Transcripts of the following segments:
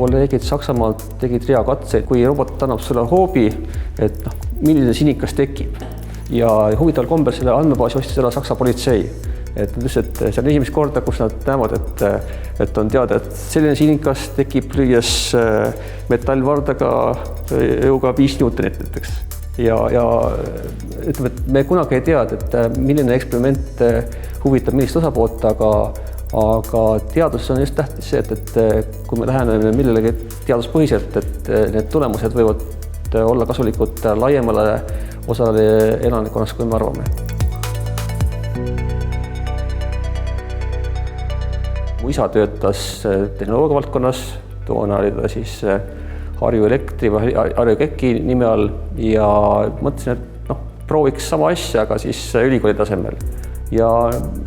kolleegid Saksamaalt tegid rea katseid, kui robot annab sulle hoobi, et milline sinikas tekib. Ja huvitaval kombel selle andmebaasi ostis ära Saksa politsei. Et see on esimest korda, kus nad näevad, et on teada, et selline sinikas tekib lüües metallvardaga jõuga 5 Newtonit näiteks. Ja ütleme, et me kunagi ei tea, et milline eksperiment huvitab millist osapoolt, aga teaduses on just tähtis see, et kui me läheneme millelegi teaduspõhiselt, et need tulemused võivad olla kasulikud laiemale osale elanikkonnast, kui me arvame. Mu isa töötas tehnoloogia valdkonnas, toona oli ta siis Harju Elektri või Harju Keki nime all ja mõtlesin, et prooviks sama asja, aga siis ülikooli tasemel. Ja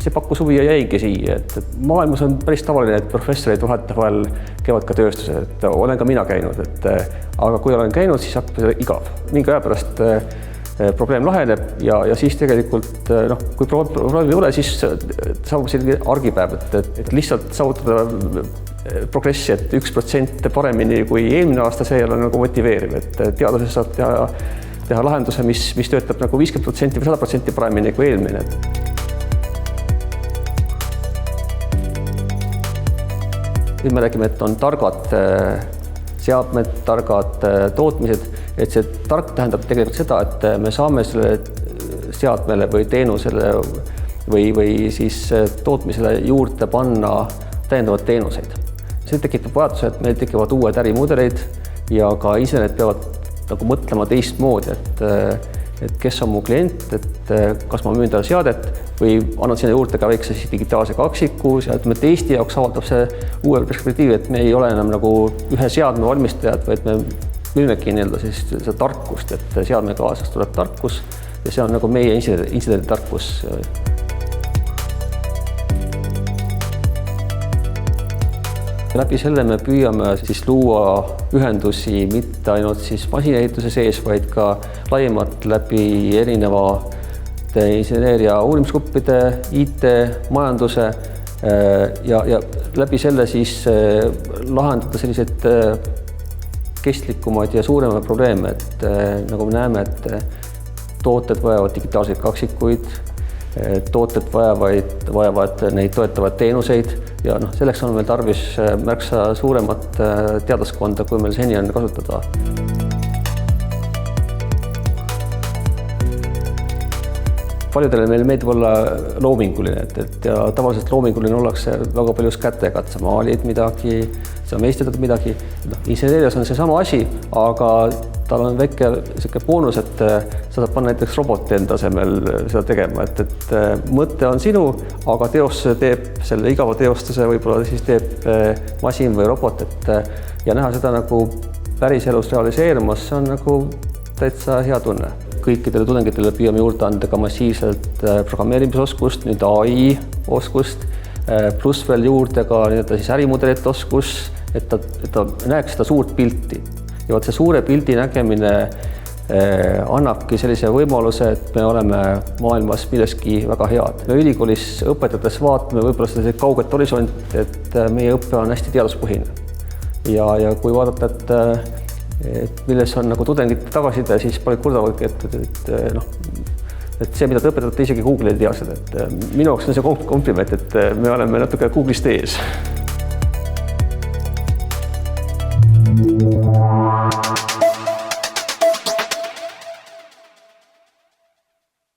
see pakkus huvi ja jäigi siia, et maailmas on päris tavaline, et professorid vahetevahel käivad ka tööstused, et olen ka mina käinud, aga kui olen käinud, siis hakkab see igav. Mingi aja pärast probleem laheneb ja siis tegelikult, kui probleemi ei ole, siis saabub selline argipäev, et lihtsalt saavutada progressi, et 1% paremini kui eelmine aasta, see ei ole nagu motiveeriv, et teaduses saab teha lahenduse, mis töötab nagu 50% või 100% paremini kui eelmine. Nüüd me räägime, et on targad seadmed, targad tootmised, et see tark tähendab tegelikult seda, et me saame selle seadmele või teenusele või siis tootmisele juurde panna täiendavad teenuseid. See tekitab vajaduse, et meil tekivad uued ärimudeleid ja ka insenerid peavad nagu mõtlema teistmoodi, et kes on mu klient, et kas ma müün talle seadet või annan sinna juurde ka väikse digitaalse kaksiku ja et Eesti jaoks avaldab see uue perspektiivi, et me ei ole enam nagu ühe seadme valmistajad, vaid me müümegi seda tarkust, et seadme kaasas tuleb tarkus ja see on nagu meie inseneride tarkus. Läbi selle me püüame siis luua ühendusi mitte ainult siis masinehituse sees, vaid ka laiemalt läbi erinevate inseneeria uurimisgruppide, IT, majanduse ja läbi selle siis lahendada selliseid kestlikumad ja suuremaid probleeme, et nagu me näeme, et tooted vajavad digitaalseid kaksikuid, tooted vajavad neid toetavad teenuseid ja selleks on meil tarvis märksa suuremat teaduskonda, kui meil seni on kasutada. Paljudele meil meeldib olla loominguline, ja tavaliselt loominguline ollakse väga paljus kätega, et sa maalid midagi, sa meisterdad midagi. Inseneerias on see sama asi, aga tal on väike boonus, et sa saad panna näiteks roboti enda asemel seda tegema, et mõte on sinu, aga teostuse teeb selle igava teostuse, võib-olla siis teeb masin või robot, ja näha seda nagu päris elus realiseerumas, see on nagu täitsa hea tunne. Kõikidele tudengitele püüame juurde anda ka massiivselt programmeerimisoskust, nüüd AI oskust, pluss veel juurde ka siis ärimudelite oskus, et ta näeks seda suurt pilti. Ja see suure pildi nägemine annabki sellise võimaluse, et me oleme maailmas milleski väga head. Me ülikoolis õpetades vaatame võib-olla seda kauget horisonti, et meie õppe on hästi teaduspõhine. Ja kui vaadata, et milles on nagu tudengite tagasiside, siis paljud kurdavadki, et see, mida te õpetate, isegi Google ei tea seda. Minu jaoks on see kompliment, et me oleme natuke Google'ist ees.